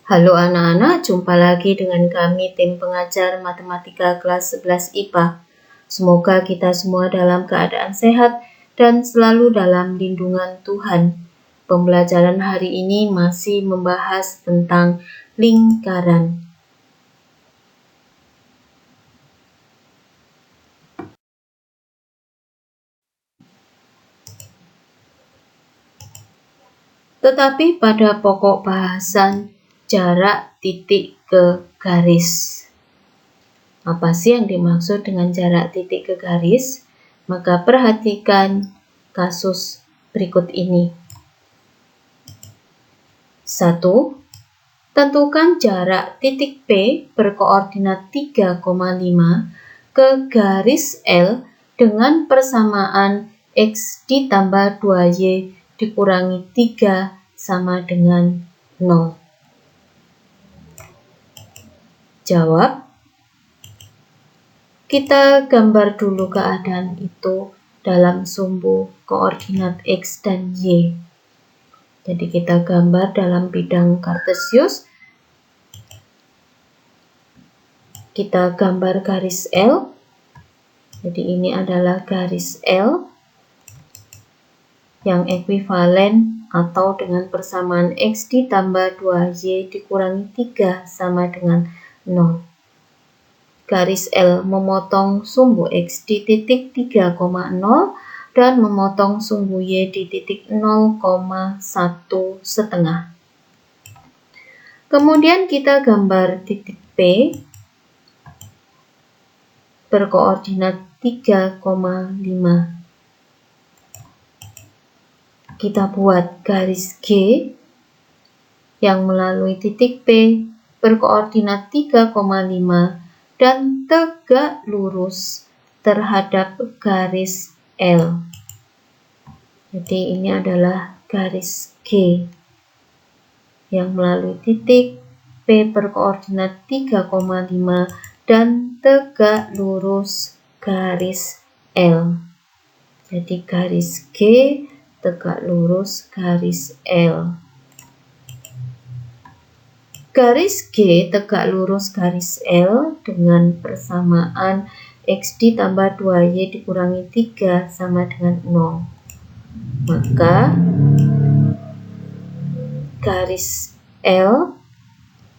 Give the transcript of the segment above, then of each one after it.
Halo anak-anak, jumpa lagi dengan kami tim pengajar matematika kelas 11 IPA. Semoga kita semua dalam keadaan sehat dan selalu dalam lindungan Tuhan. Pembelajaran hari ini masih membahas tentang lingkaran. Tetapi pada pokok bahasan jarak titik ke garis. Apa sih yang dimaksud dengan jarak titik ke garis? Maka perhatikan kasus berikut ini. 1. Tentukan jarak titik P berkoordinat 3,5 ke garis L dengan persamaan X ditambah 2Y dikurangi 3 sama dengan 0. Jawab. Kita gambar dulu keadaan itu dalam sumbu koordinat X dan Y. Jadi kita gambar dalam bidang kartesius. Kita gambar garis L. Jadi ini adalah garis L yang ekuivalen atau dengan persamaan X ditambah 2Y dikurangi 3 sama dengan 0. Garis L memotong sumbu X di titik 3,0 dan memotong sumbu Y di titik 0,1 setengah. Kemudian kita gambar titik P berkoordinat 3,5. Kita buat garis G yang melalui titik P berkoordinat 3,5 dan tegak lurus terhadap garis L. Jadi ini adalah garis G yang melalui titik P berkoordinat 3,5 dan tegak lurus garis L. Jadi garis G tegak lurus garis L. Garis G tegak lurus garis L dengan persamaan X ditambah 2Y dikurangi 3 sama dengan 0. Maka garis L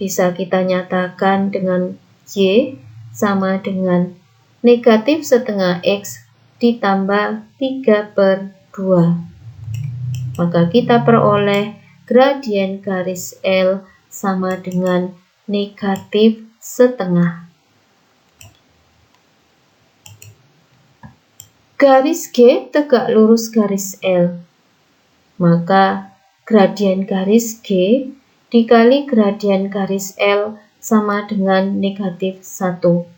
bisa kita nyatakan dengan Y sama dengan negatif setengah X ditambah 3/2. Maka kita peroleh gradien garis L sama dengan negatif setengah. Garis G tegak lurus garis L. Maka gradien garis G dikali gradien garis L sama dengan negatif 1.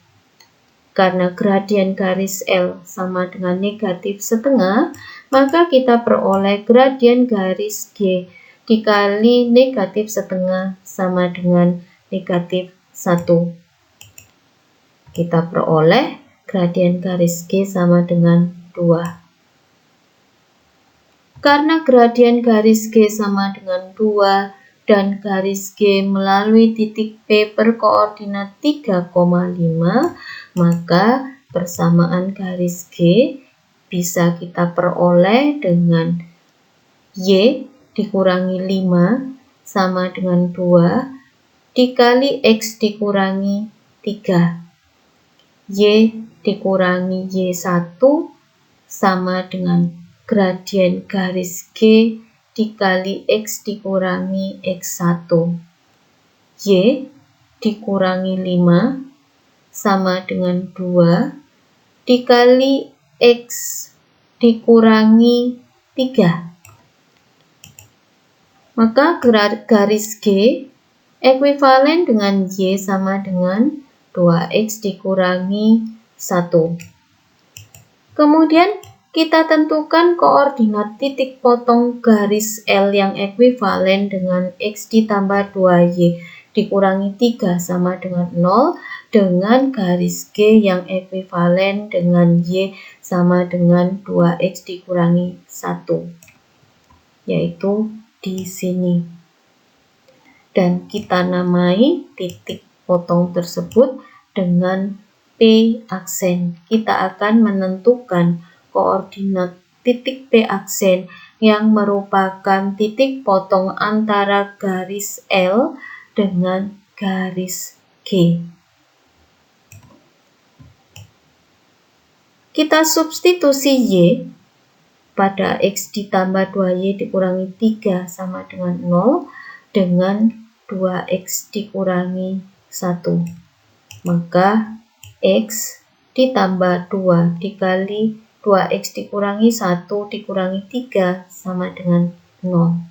Karena gradien garis L sama dengan negatif setengah, maka kita peroleh gradien garis G dikali negatif setengah sama dengan negatif 1. Kita peroleh gradien garis G sama dengan 2. Karena gradien garis G sama dengan 2 dan garis G melalui titik P berkoordinat 3,5, maka persamaan garis G bisa kita peroleh dengan Y dikurangi 5 sama dengan 2 dikali X dikurangi 3. Y dikurangi Y1 sama dengan gradien garis G dikali X dikurangi X1. Y dikurangi 5 sama dengan 2 dikali X dikurangi 3. Maka garis G ekuivalen dengan Y sama dengan 2X dikurangi 1. Kemudian kita tentukan koordinat titik potong garis L yang ekuivalen dengan X ditambah 2Y dikurangi 3 sama dengan 0 dengan garis G yang ekuivalen dengan Y sama dengan 2X dikurangi 1. Yaitu di sini. dan kita namai titik potong tersebut dengan P aksen. Kita akan menentukan koordinat titik P aksen yang merupakan titik potong antara garis L dengan garis G. Kita substitusi Y pada X ditambah 2Y dikurangi 3 sama dengan 0 dengan 2X dikurangi 1. Maka X ditambah 2 dikali 2X dikurangi 1 dikurangi 3 sama dengan 0.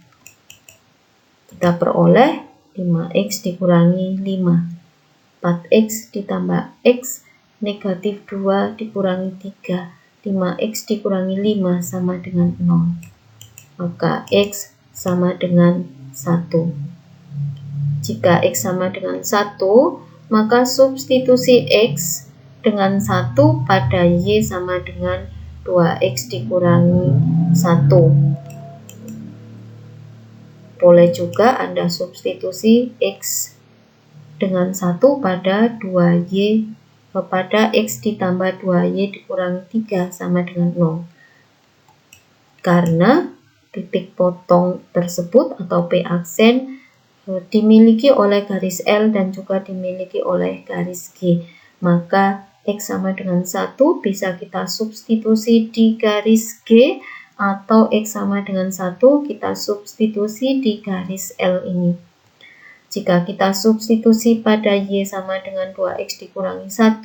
Kita peroleh 5X dikurangi 5. 4X ditambah X negatif 2 dikurangi 3. 5X dikurangi 5 sama dengan 0. Maka X sama dengan 1. Jika X sama dengan 1, maka substitusi X dengan 1 pada Y sama dengan 2X dikurangi 1. Boleh juga Anda substitusi X dengan 1 pada 2Y pada X ditambah 2Y dikurangi 3 sama dengan 0. Karena titik potong tersebut atau P aksen dimiliki oleh garis L dan juga dimiliki oleh garis G. Maka X sama dengan 1 bisa kita substitusi di garis G, atau X sama dengan 1 kita substitusi di garis L ini. Jika kita substitusi pada Y sama dengan 2X dikurangi 1,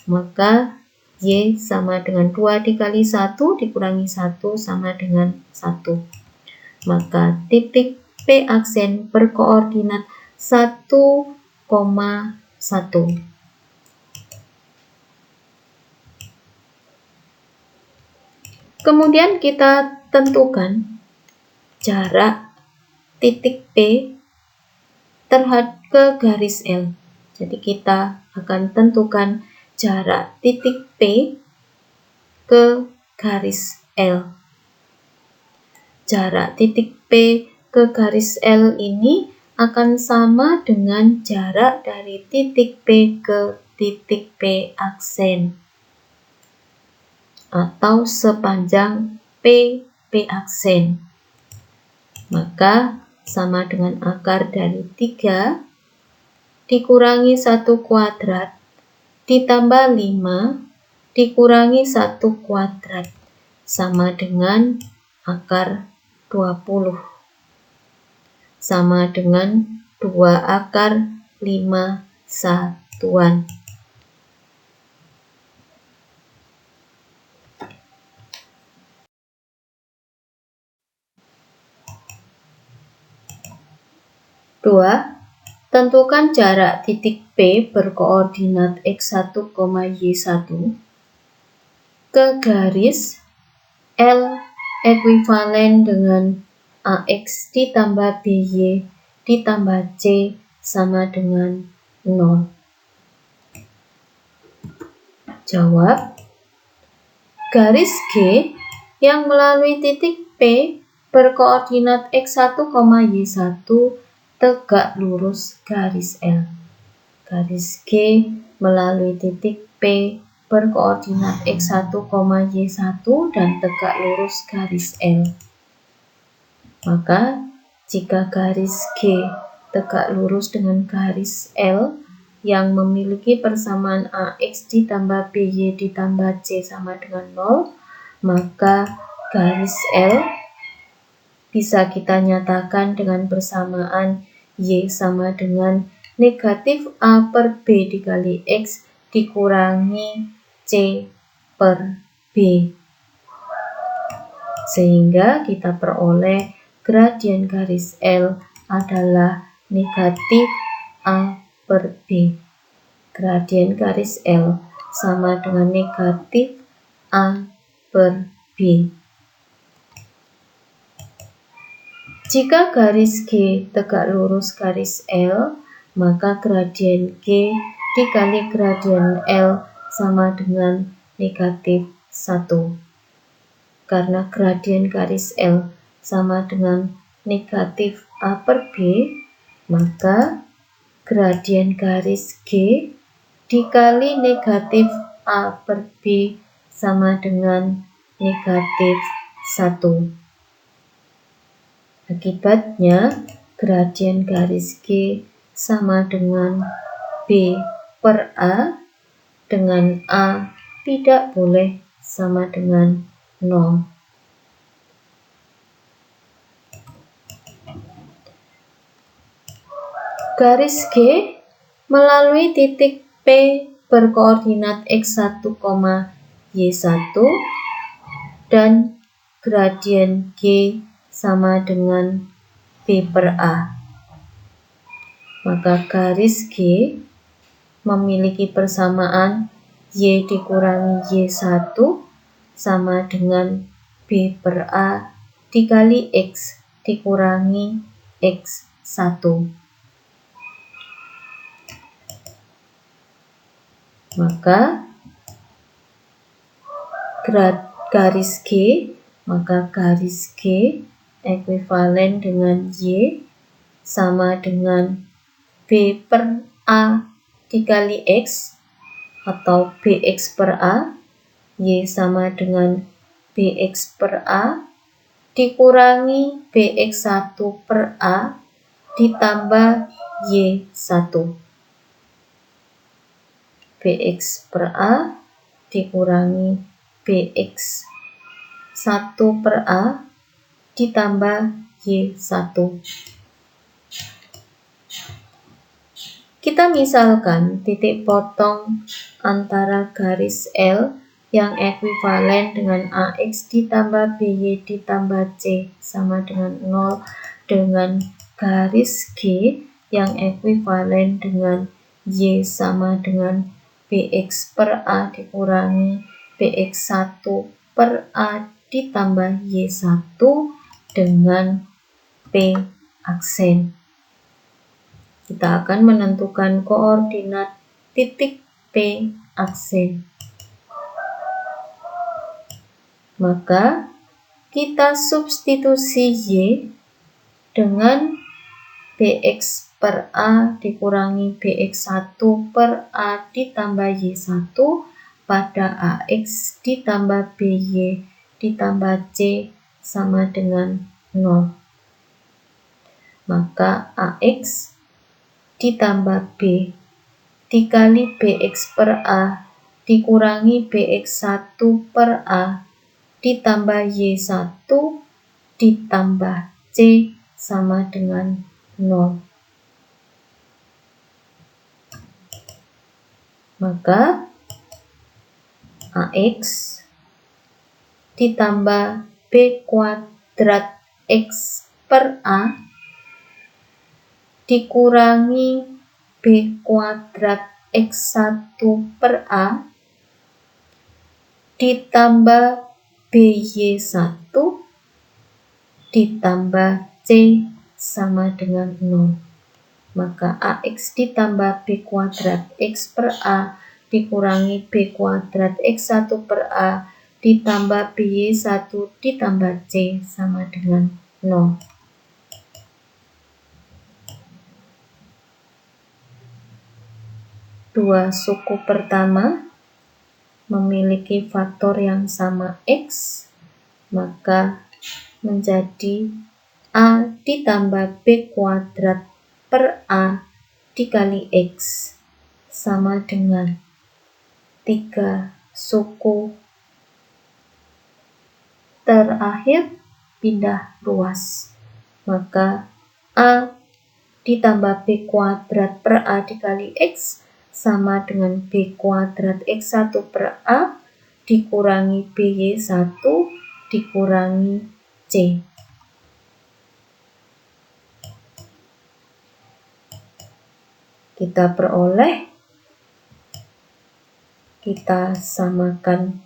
maka Y sama dengan 2 dikali 1 dikurangi 1 sama dengan 1. Maka titik P aksen berkoordinat 1,1. Kemudian kita tentukan jarak titik P terhadap ke garis L. Jadi kita akan tentukan jarak titik P ke garis L. Jarak titik P ke garis L ini akan sama dengan jarak dari titik P ke titik P aksen, atau sepanjang P aksen. Maka sama dengan akar dari 3 dikurangi 1 kuadrat ditambah 5 dikurangi 1 kuadrat sama dengan akar 20. Sama dengan 2 akar 5 satuan. Tentukan jarak titik P berkoordinat x1, y1 ke garis L ekuivalen dengan AX ditambah BY ditambah C sama dengan 0. Jawab, garis G yang melalui titik P berkoordinat x1, y1 tegak lurus garis L. Garis G melalui titik P berkoordinat x1, y1 dan tegak lurus garis L. Maka jika garis G tegak lurus dengan garis L yang memiliki persamaan AX ditambah BY ditambah C sama dengan 0, maka garis L bisa kita nyatakan dengan persamaan Y sama dengan negatif A per B dikali X dikurangi C per B. Sehingga kita peroleh gradien garis L adalah negatif A per B. Gradien garis L sama dengan negatif A per B. Jika garis G tegak lurus garis L, maka gradien G dikali gradien L sama dengan negatif 1. Karena gradien garis L sama dengan negatif A per B, Maka gradien garis G dikali negatif A per B sama dengan negatif 1. Akibatnya gradien garis G sama dengan B per A, dengan A tidak boleh sama dengan 0. Garis G melalui titik P berkoordinat x1, y1 dan gradien G sama dengan B per A. Maka garis G memiliki persamaan Y dikurangi Y1 sama dengan B per A dikali X dikurangi X1. Maka garis G ekuivalen dengan Y sama dengan B per A dikali X atau BX per A, Y sama dengan BX per A dikurangi BX1 per A ditambah Y1. BX per A dikurangi BX1 per A ditambah Y1. Kita misalkan titik potong antara garis L yang ekuivalen dengan AX ditambah BY ditambah C sama dengan 0 dengan garis G yang ekuivalen dengan Y sama dengan BX per A dikurangi BX1 per A ditambah Y1 dengan P aksen. Kita akan menentukan koordinat titik P aksen. Maka kita substitusi Y dengan BX per A dikurangi BX1 per A ditambah Y1 pada AX ditambah BY ditambah C sama dengan 0. Maka AX ditambah B dikali BX per A dikurangi BX1 per A ditambah Y1 ditambah C sama dengan 0. Maka AX ditambah B kuadrat X per A dikurangi B kuadrat X1 per A ditambah BY1 ditambah C sama dengan 0. Maka AX ditambah B kuadrat X per A dikurangi B kuadrat X1 per A ditambah BY1 ditambah C sama dengan 0. Dua suku pertama memiliki faktor yang sama X, maka menjadi A ditambah B kuadrat per A dikali X sama dengan 3 suku terakhir pindah ruas. Maka A ditambah B kuadrat per A dikali X sama dengan B kuadrat X1 per A dikurangi BY1 dikurangi C. Kita peroleh, kita samakan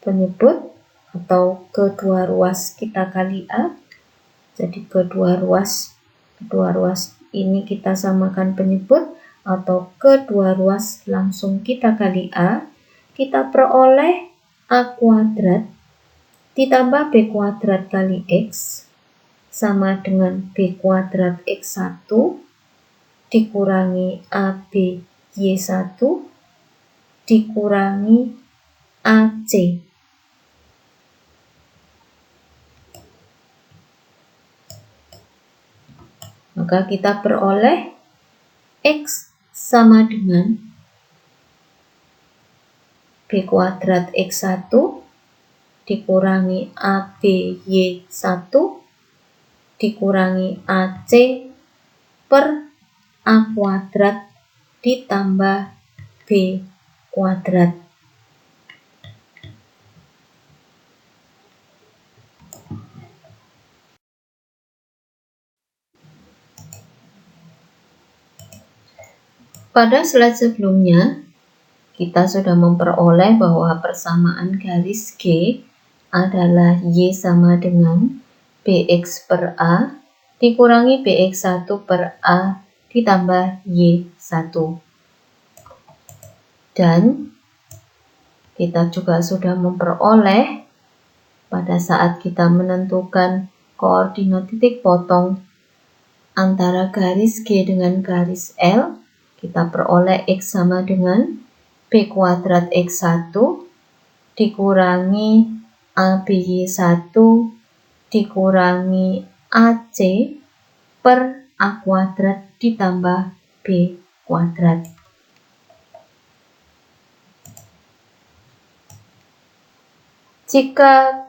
penyebut atau kedua ruas kita kali A. Jadi kedua ruas ini kita samakan penyebut atau kedua ruas langsung kita kali A. Kita peroleh A kuadrat ditambah B kuadrat kali X sama dengan B kuadrat X1 dikurangi AB Y1 dikurangi AC. Maka kita peroleh X sama dengan B kuadrat X1 dikurangi AB Y1 dikurangi AC per A kuadrat ditambah B kuadrat. Pada slide sebelumnya, kita sudah memperoleh bahwa persamaan garis G adalah Y sama dengan BX per A dikurangi BX1 per A ditambah Y1. Dan kita juga sudah memperoleh pada saat kita menentukan koordinat titik potong antara garis G dengan garis L, kita peroleh X sama dengan B kuadrat X1 dikurangi ABY1 dikurangi AC per A kuadrat ditambah B kuadrat. Jika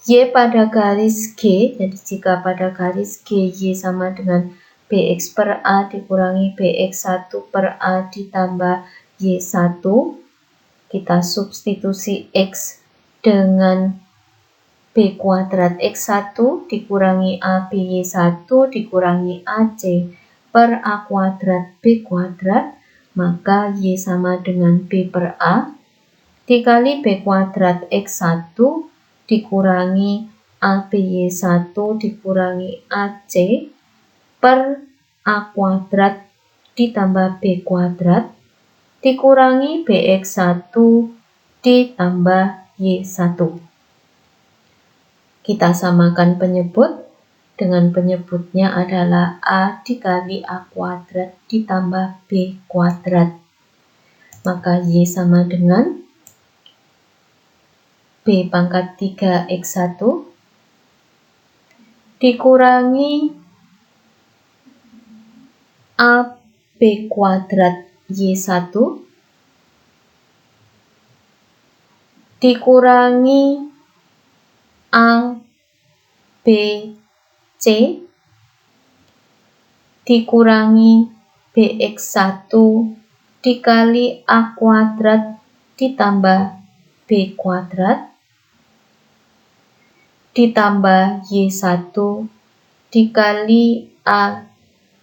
Y pada garis G, jadi jika pada garis G Y sama dengan BX per A dikurangi BX1 per A ditambah Y1, kita substitusi X dengan B kuadrat X1 dikurangi AB Y1 dikurangi AC per A kuadrat B kuadrat, maka Y sama dengan B per A dikali B kuadrat X1 dikurangi ABY1 dikurangi AC per A kuadrat ditambah B kuadrat dikurangi BX1 ditambah Y1. Kita samakan penyebut dengan penyebutnya adalah A dikali A kuadrat ditambah B kuadrat. Maka Y sama dengan B pangkat 3 X1 dikurangi AB kuadrat Y1 dikurangi ABC dikurangi BX1 dikali A kuadrat ditambah B kuadrat ditambah Y1 dikali A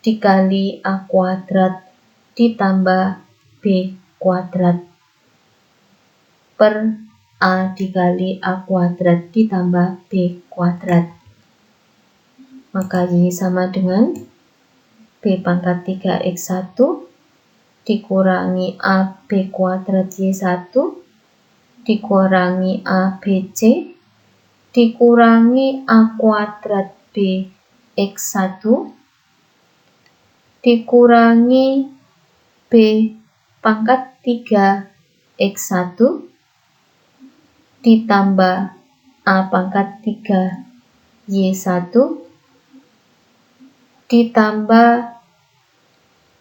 dikali A kuadrat ditambah B kuadrat per A dikali A kuadrat ditambah B kuadrat. Maka Y sama dengan B pangkat 3 X1 dikurangi AB kuadrat Y1 dikurangi ABC dikurangi A kuadrat B X1 dikurangi B pangkat 3 X1 ditambah A pangkat 3 Y1 ditambah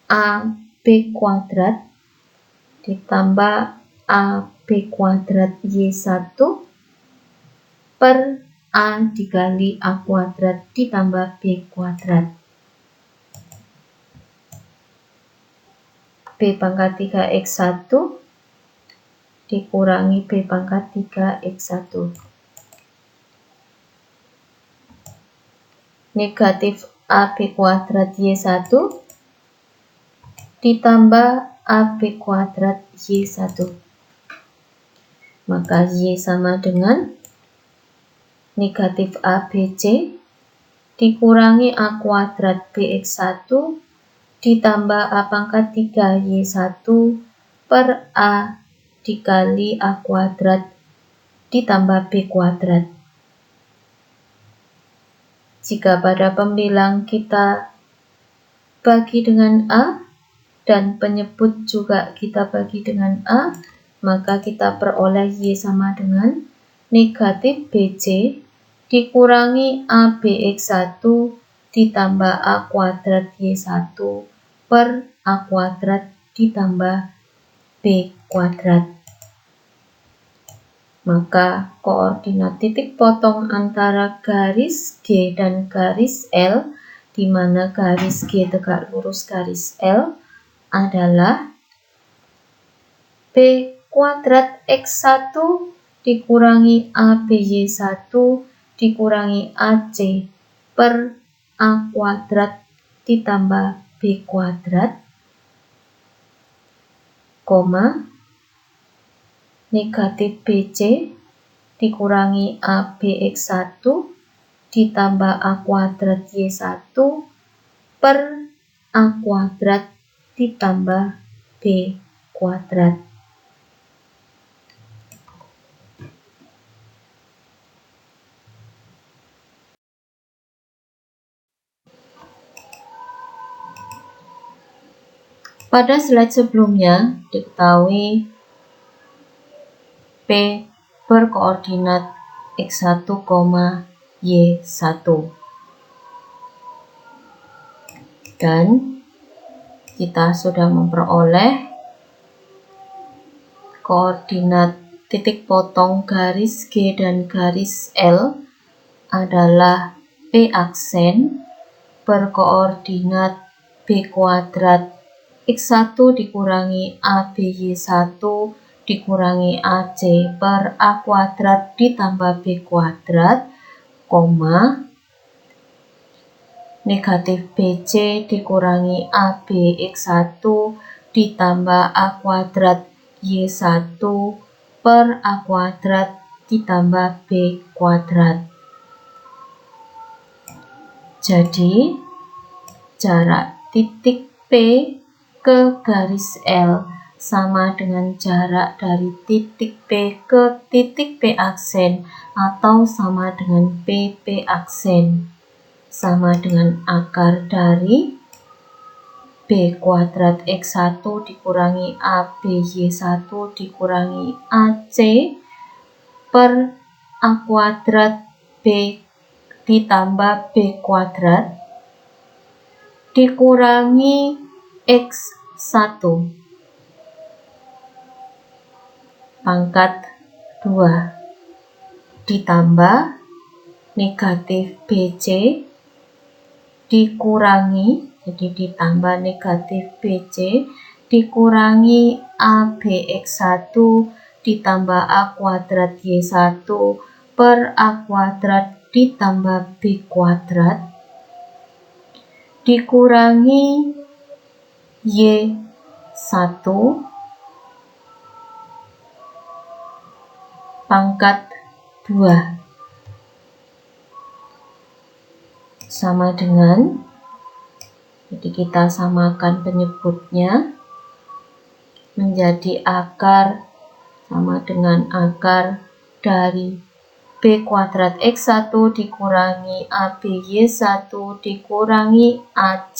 AB kuadrat ditambah AB kuadrat Y1 per A dikali A kuadrat ditambah B kuadrat. B pangkat 3 X1 dikurangi B pangkat 3 X1. Negatif AB kuadrat Y1 ditambah AB kuadrat Y1. Maka Y sama dengan negatif ABC dikurangi A kuadrat BX1 ditambah A pangkat 3 Y1 per A dikali A kuadrat ditambah B kuadrat. Jika pada pembilang kita bagi dengan A dan penyebut juga kita bagi dengan A, maka kita peroleh Y sama dengan negatif BC dikurangi ABX1 ditambah A kuadrat Y1 per A kuadrat ditambah B kuadrat. Maka koordinat titik potong antara garis G dan garis L, di mana garis G tegak lurus garis L, adalah B kuadrat X1 dikurangi ABY1 dikurangi AC per A kuadrat ditambah B kuadrat, koma, negatif BC dikurangi ABX1 ditambah A kuadrat Y1 per A kuadrat ditambah B kuadrat. Pada slide sebelumnya diketahui P berkoordinat X1, Y1. Dan kita sudah memperoleh koordinat titik potong garis G dan garis L adalah P aksen berkoordinat B kuadrat X1 dikurangi ABY1 dikurangi AC per A kuadrat ditambah B kuadrat, koma, negatif BC dikurangi ABX1 ditambah A kuadrat Y1 per A kuadrat ditambah B kuadrat. Jadi, jarak titik P ke garis L sama dengan jarak dari titik P ke titik P aksen atau sama dengan PP aksen, sama dengan akar dari B kuadrat X1 dikurangi ABY1 dikurangi AC per A kuadrat B ditambah B kuadrat dikurangi X1 pangkat 2 ditambah negatif BC dikurangi, jadi ditambah negatif BC dikurangi ABX1 ditambah A kuadrat Y1 per A kuadrat ditambah B kuadrat dikurangi Y1 pangkat 2 sama dengan, jadi kita samakan penyebutnya menjadi akar sama dengan akar dari B kuadrat X1 dikurangi ABY1 dikurangi AC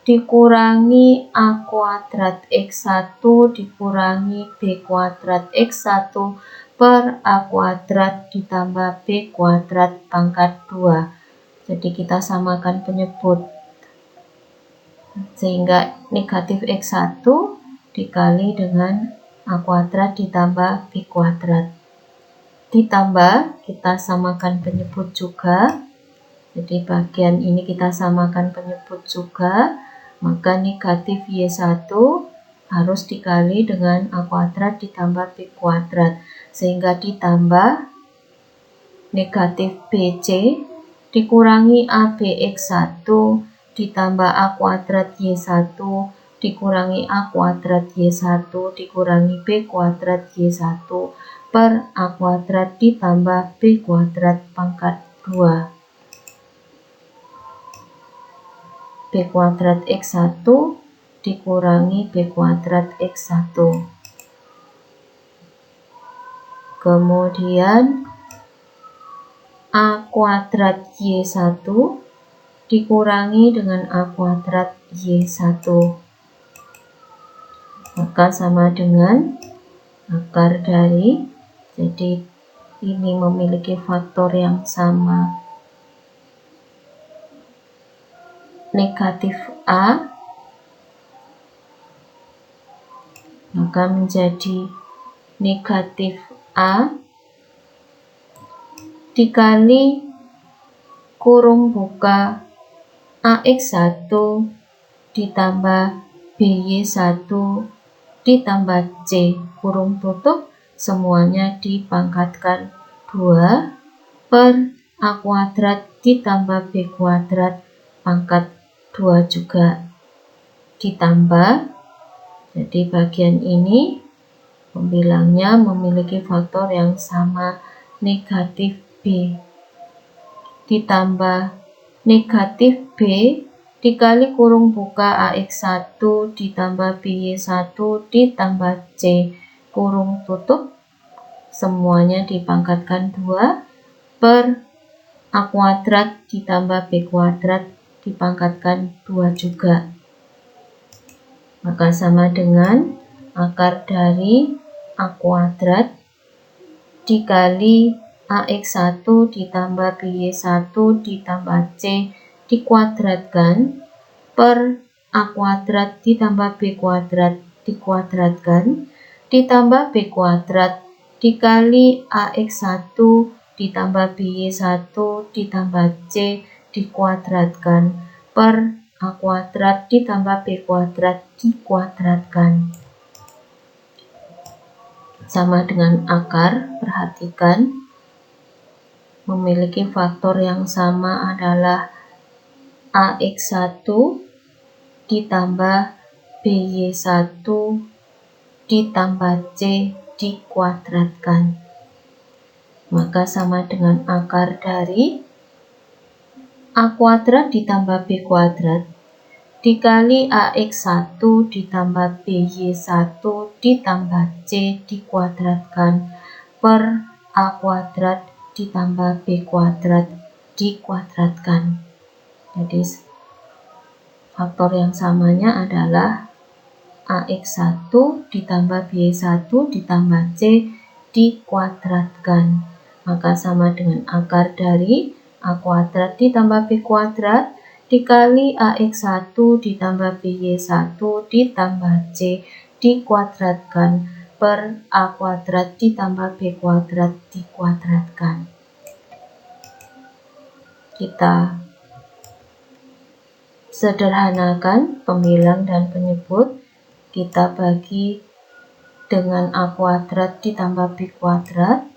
dikurangi A kuadrat X1 dikurangi B kuadrat X1 per A kuadrat ditambah B kuadrat pangkat 2. Jadi kita samakan penyebut, sehingga negatif X1 dikali dengan A kuadrat ditambah B kuadrat. Ditambah kita samakan penyebut juga, jadi bagian ini kita samakan penyebut juga, maka negatif Y1 harus dikali dengan A kuadrat ditambah B kuadrat, sehingga ditambah negatif BC dikurangi ABX1 ditambah A kuadrat Y1 dikurangi A kuadrat Y1 dikurangi B kuadrat Y1 per A kuadrat ditambah B kuadrat pangkat 2. B kuadrat X1 dikurangi B kuadrat X1. Kemudian A kuadrat Y1 dikurangi dengan A kuadrat Y1. Maka sama dengan akar dari, jadi ini memiliki faktor yang sama, negatif A, maka menjadi negatif A dikali kurung buka AX1 ditambah BY1 ditambah C kurung tutup, semuanya dipangkatkan 2 per A kuadrat ditambah B kuadrat pangkat 2 juga ditambah, jadi bagian ini pembilangnya memiliki faktor yang sama, negatif B ditambah negatif B dikali kurung buka AX1 ditambah BY1 ditambah C kurung tutup, semuanya dipangkatkan 2 per A kuadrat ditambah B kuadrat dipangkatkan 2 juga. Maka sama dengan akar dari A kuadrat dikali AX1 ditambah BY1 ditambah C dikuadratkan per A kuadrat ditambah B kuadrat dikuadratkan ditambah B kuadrat dikali AX1 ditambah BY1 ditambah C dikuadratkan per A kuadrat ditambah B kuadrat dikuadratkan. Sama dengan akar, perhatikan memiliki faktor yang sama adalah AX1 ditambah BY1 ditambah C dikuadratkan. Maka sama dengan akar dari A kuadrat ditambah B kuadrat dikali AX1 ditambah BY1 ditambah C dikuadratkan per A kuadrat ditambah B kuadrat dikuadratkan. Jadi faktor yang samanya adalah AX1 ditambah BY1 ditambah C dikuadratkan. Maka sama dengan akar dari A kuadrat ditambah B kuadrat dikali AX1 ditambah BY1 ditambah C dikuadratkan per A kuadrat ditambah B kuadrat dikuadratkan. Kita sederhanakan pembilang dan penyebut, kita bagi dengan A kuadrat ditambah B kuadrat,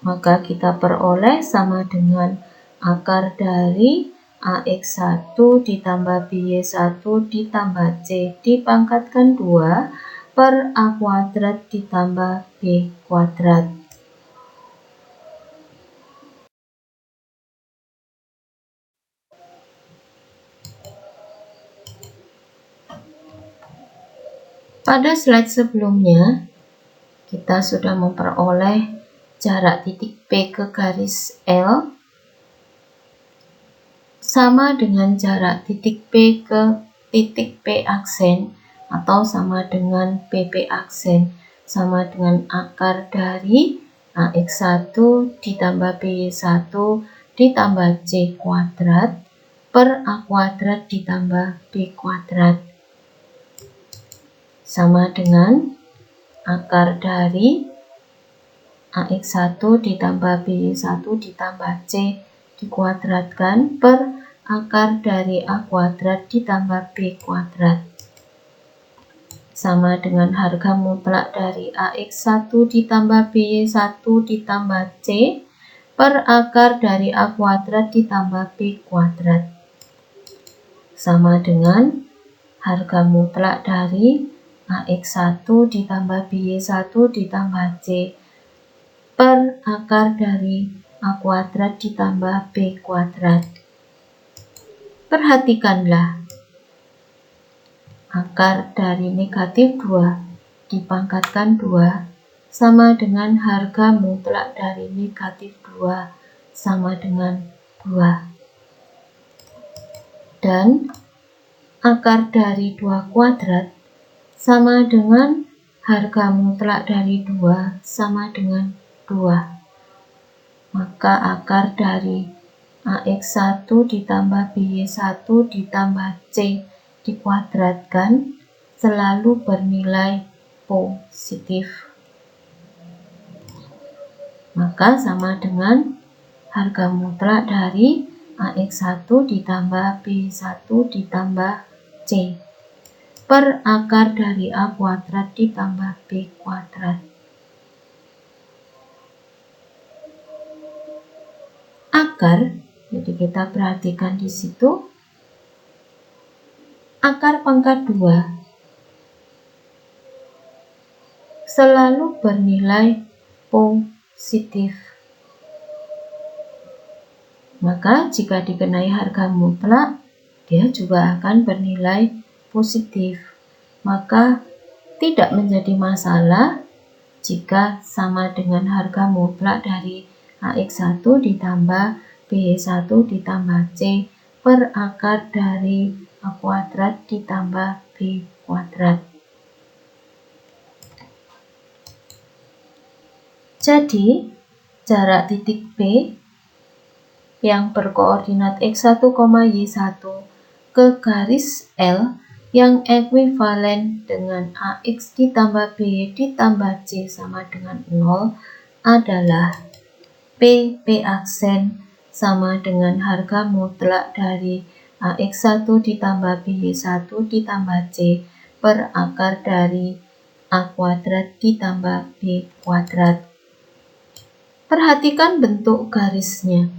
maka kita peroleh sama dengan akar dari AX1 ditambah BY1 ditambah C dipangkatkan 2 per A kuadrat ditambah B kuadrat. Pada slide sebelumnya, kita sudah memperoleh jarak titik P ke garis L sama dengan jarak titik P ke titik P aksen atau sama dengan PP aksen, sama dengan akar dari AX1 ditambah BY1 ditambah C kuadrat per A kuadrat ditambah B kuadrat, sama dengan akar dari AX1 ditambah BY1 ditambah C dikuadratkan per akar dari A kuadrat ditambah B kuadrat, sama dengan harga mutlak dari AX1 ditambah BY1 ditambah C per akar dari A kuadrat ditambah B kuadrat, sama dengan harga mutlak dari AX1 ditambah BY1 ditambah C per akar dari A kuadrat ditambah B kuadrat. Perhatikanlah, akar dari negatif 2 dipangkatkan 2 sama dengan harga mutlak dari negatif 2 sama dengan 2. Dan akar dari 2 kuadrat sama dengan harga mutlak dari 2 sama dengan 2. Maka akar dari AX1 ditambah BY1 ditambah C dikuadratkan selalu bernilai positif. Maka sama dengan harga mutlak dari AX1 ditambah B1 ditambah C per akar dari A kuadrat ditambah B kuadrat. Akar, jadi kita perhatikan di situ, akar pangkat 2 selalu bernilai positif. Maka jika dikenai harga mutlak, dia juga akan bernilai positif. Maka tidak menjadi masalah jika sama dengan harga mutlak dari AX1 ditambah BY1 ditambah C per akar dari A kuadrat ditambah B kuadrat. Jadi, jarak titik P yang berkoordinat X1, Y1 ke garis L yang ekuivalen dengan AX ditambah BY ditambah C sama dengan 0 adalah P aksen sama dengan harga mutlak dari AX1 ditambah BY1 ditambah C per akar dari A kuadrat ditambah B kuadrat. Perhatikan bentuk garisnya.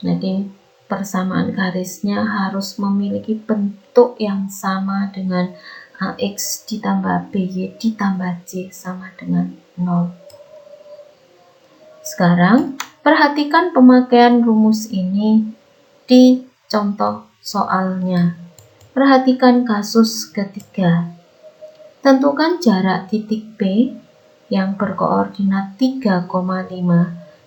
Jadi persamaan garisnya harus memiliki bentuk yang sama dengan AX ditambah BY ditambah C sama dengan 0. Sekarang perhatikan pemakaian rumus ini di contoh soalnya. Perhatikan kasus ketiga. Tentukan jarak titik P yang berkoordinat 3,5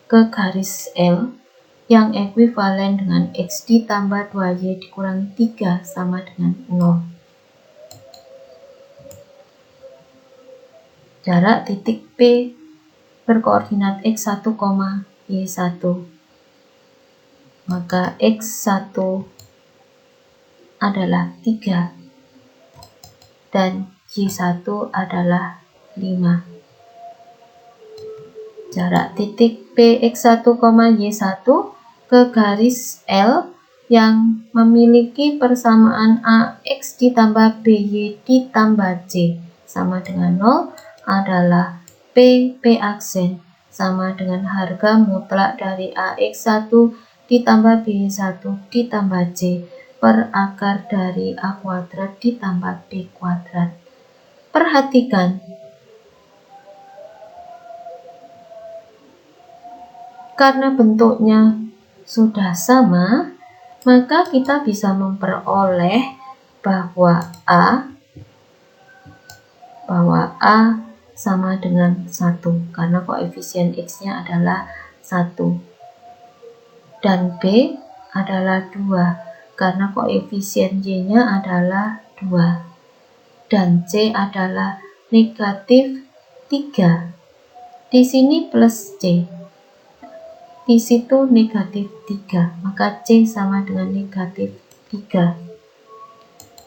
ke garis L yang ekuivalen dengan X ditambah 2Y dikurangi 3 sama dengan 0. Jarak titik P berkoordinat X1, Y1. Maka X1 adalah 3 dan Y1 adalah 5. Jarak titik PX1, Y1 ke garis L yang memiliki persamaan AX ditambah BY ditambah C sama dengan 0 adalah P aksen sama dengan harga mutlak dari AX1 ditambah BY1 ditambah C per akar dari A kuadrat ditambah B kuadrat. Perhatikan, karena bentuknya sudah sama, maka kita bisa memperoleh bahwa A sama dengan 1 karena koefisien X-nya adalah 1 dan B adalah 2 karena koefisien Y-nya adalah 2 dan C adalah negatif 3. Di sini plus C. Di situ negatif 3, maka C sama dengan negatif 3.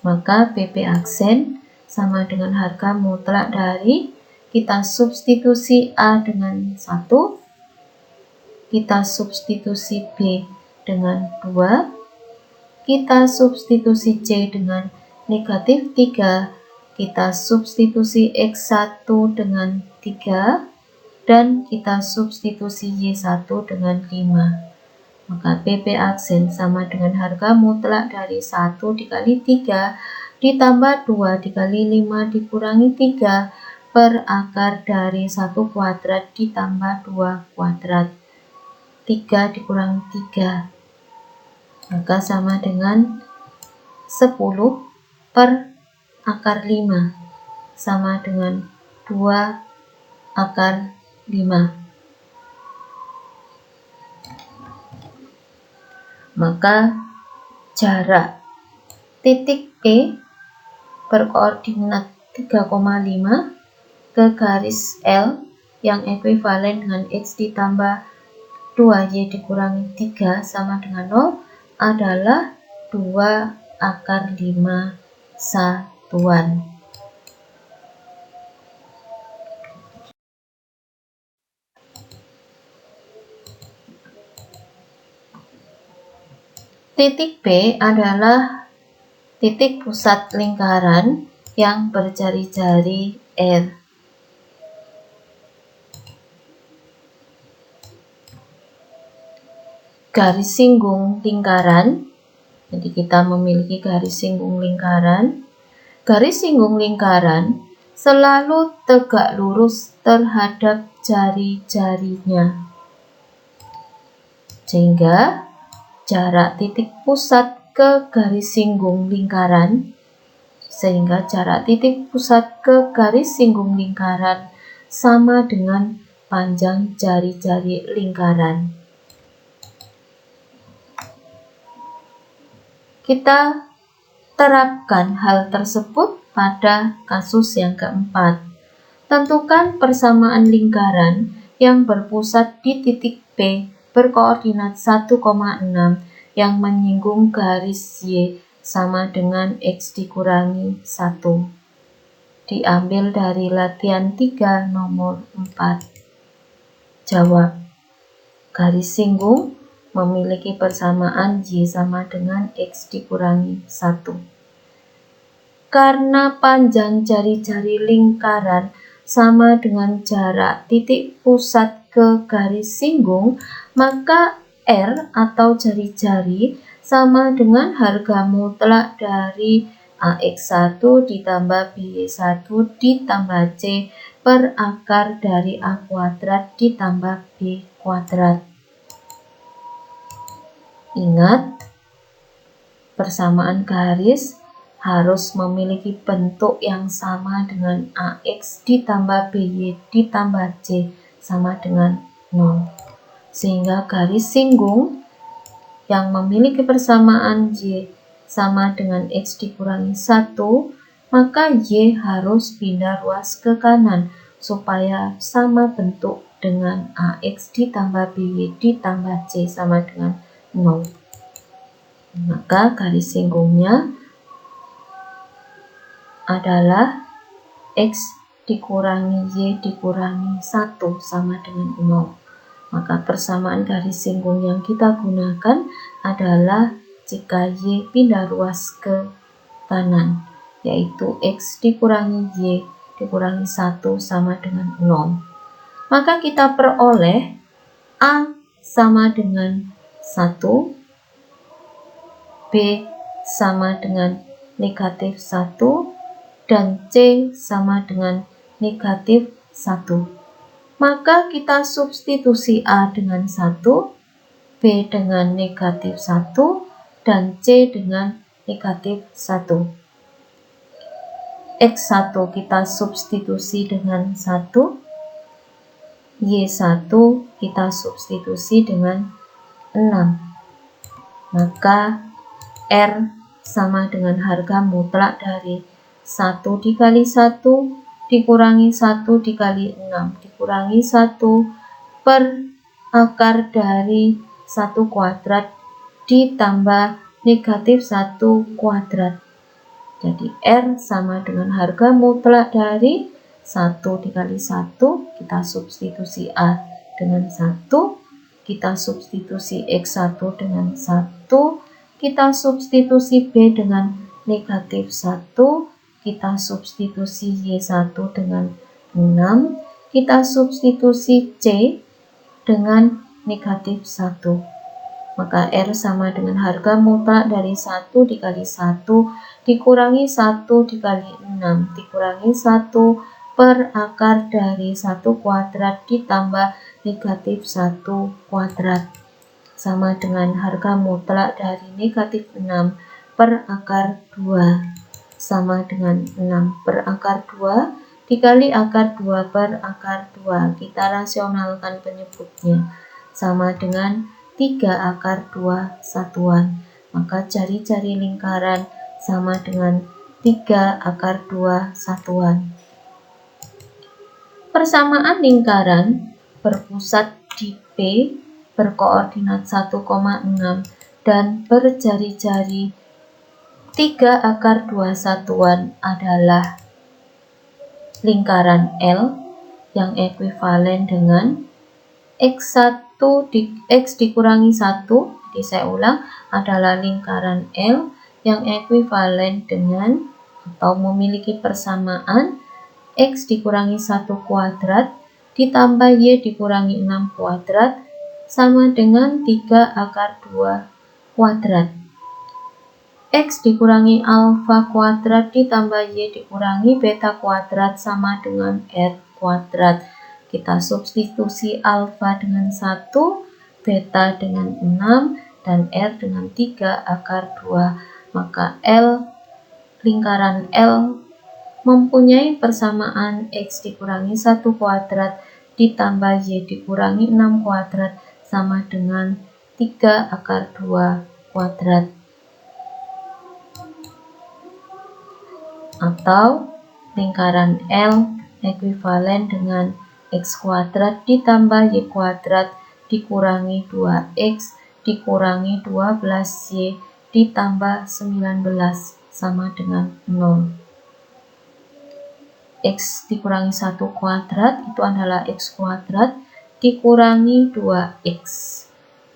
Maka PP aksen sama dengan harga mutlak dari, kita substitusi A dengan 1, kita substitusi B dengan 2, kita substitusi C dengan negatif 3, kita substitusi X1 dengan 3, dan kita substitusi Y1 dengan 5. Maka PP aksen sama dengan harga mutlak dari 1 dikali 3 ditambah 2 dikali 5 dikurangi 3 per akar dari 1 kuadrat ditambah 2 kuadrat. 3 dikurangi 3. Maka sama dengan 10 per akar 5 sama dengan 2 akar 5. Maka jarak titik P berkoordinat 3,5 ke garis L yang ekuivalen dengan X ditambah 2Y dikurangi 3 sama dengan 0 adalah 2/5 satuan. Titik P adalah titik pusat lingkaran yang berjari-jari R. Garis singgung lingkaran, jadi kita memiliki garis singgung lingkaran. Garis singgung lingkaran selalu tegak lurus terhadap jari-jarinya, sehingga jarak titik pusat ke garis singgung lingkaran sama dengan panjang jari-jari lingkaran. Kita terapkan hal tersebut pada kasus yang keempat. Tentukan persamaan lingkaran yang berpusat di titik P berkoordinat 1,6 yang menyinggung garis Y sama dengan X dikurangi 1. Diambil dari latihan 3 nomor 4. Jawab. Garis singgung memiliki persamaan Y sama dengan X dikurangi 1. Karena panjang jari-jari lingkaran sama dengan jarak titik pusat ke garis singgung, maka R atau jari-jari sama dengan harga mutlak dari AX1 ditambah BY1 ditambah C per akar dari A kuadrat ditambah B kuadrat. Ingat, persamaan garis harus memiliki bentuk yang sama dengan AX ditambah BY ditambah C sama dengan 0. Sehingga garis singgung yang memiliki persamaan Y sama dengan X dikurangi 1, maka Y harus pindah ruas ke kanan supaya sama bentuk dengan AX ditambah BY ditambah C sama dengan 0. Maka garis singgungnya adalah X dikurangi Y dikurangi 1 sama dengan 0. Maka persamaan garis singgung yang kita gunakan adalah jika Y pindah ruas ke kanan, yaitu X dikurangi Y dikurangi 1 sama dengan 0. Maka kita peroleh A sama dengan 1, B sama dengan negatif 1, dan C sama dengan negatif 1. Maka kita substitusi A dengan 1, B dengan negatif 1, dan C dengan negatif 1. X1 kita substitusi dengan 1, Y1 kita substitusi dengan 6. Maka R sama dengan harga mutlak dari 1 dikali 1 dikurangi 1 dikali 6 dikurangi 1 per akar dari 1 kuadrat ditambah negatif 1 kuadrat. Jadi R sama dengan harga mutlak dari 1 dikali 1, kita substitusi A dengan 1, kita substitusi X1 dengan 1, kita substitusi B dengan negatif 1, kita substitusi Y1 dengan 6, kita substitusi C dengan negatif 1. Maka R sama dengan harga mutlak dari 1 dikali 1 dikurangi 1 dikali 6 dikurangi 1 per akar dari 1 kuadrat ditambah negatif 1 kuadrat. Sama dengan harga mutlak dari negatif 6 per akar 2 sama dengan 6 per akar 2 dikali akar 2 per akar 2. Kita rasionalkan penyebutnya sama dengan 3 akar 2 satuan. Maka jari-jari lingkaran sama dengan 3 akar 2 satuan. Persamaan lingkaran berpusat di P berkoordinat 1,6 dan berjari-jari 3 akar 2 satuan adalah lingkaran L yang ekuivalen dengan X1 X dikurangi 1, jadi saya ulang, adalah lingkaran L yang ekuivalen dengan atau memiliki persamaan X dikurangi 1 kuadrat ditambah Y dikurangi 6 kuadrat sama dengan 3 akar 2 kuadrat. X dikurangi alfa kuadrat ditambah Y dikurangi beta kuadrat sama dengan R kuadrat. Kita substitusi alfa dengan 1, beta dengan 6, dan R dengan 3 akar 2. Maka lingkaran L mempunyai persamaan X dikurangi 1 kuadrat ditambah Y dikurangi 6 kuadrat sama dengan 3 akar 2 kuadrat. Atau lingkaran L ekuivalen dengan X kuadrat ditambah Y kuadrat dikurangi 2X dikurangi 12Y ditambah 19 sama dengan 0. X dikurangi 1 kuadrat itu adalah X kuadrat dikurangi 2X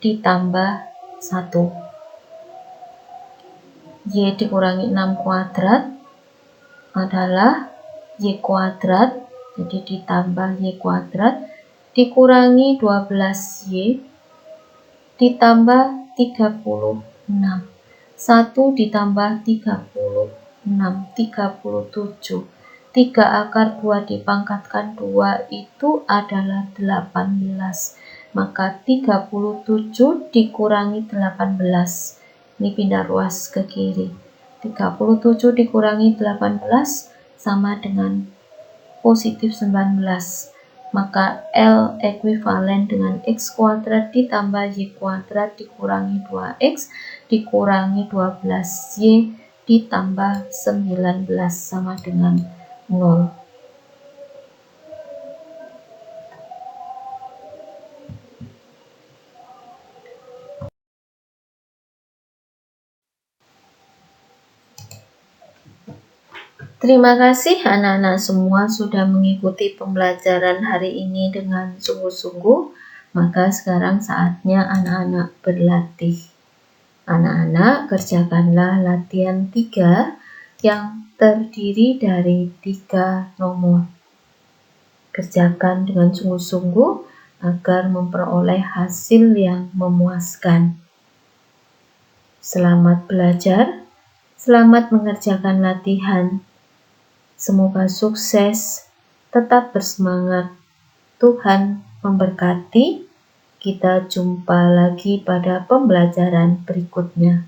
ditambah 1. Y dikurangi 6 kuadrat adalah Y kuadrat, jadi ditambah Y kuadrat dikurangi 12Y ditambah 36. 1 ditambah 36, 37. 3 akar 2 dipangkatkan 2 itu adalah 18. Maka 37 dikurangi 18. Ini pindah ruas ke kiri. 37 dikurangi 18 sama dengan positif 19. Maka L ekuivalen dengan X kuadrat ditambah Y kuadrat dikurangi 2X dikurangi 12Y ditambah 19 sama dengan 0. Terima kasih anak-anak semua sudah mengikuti pembelajaran hari ini dengan sungguh-sungguh. Maka sekarang saatnya anak-anak berlatih. Anak-anak kerjakanlah latihan 3 yang terdiri dari 3 nomor. Kerjakan dengan sungguh-sungguh agar memperoleh hasil yang memuaskan. Selamat belajar, selamat mengerjakan latihan. Semoga sukses, tetap bersemangat. Tuhan memberkati. Kita jumpa lagi pada pembelajaran berikutnya.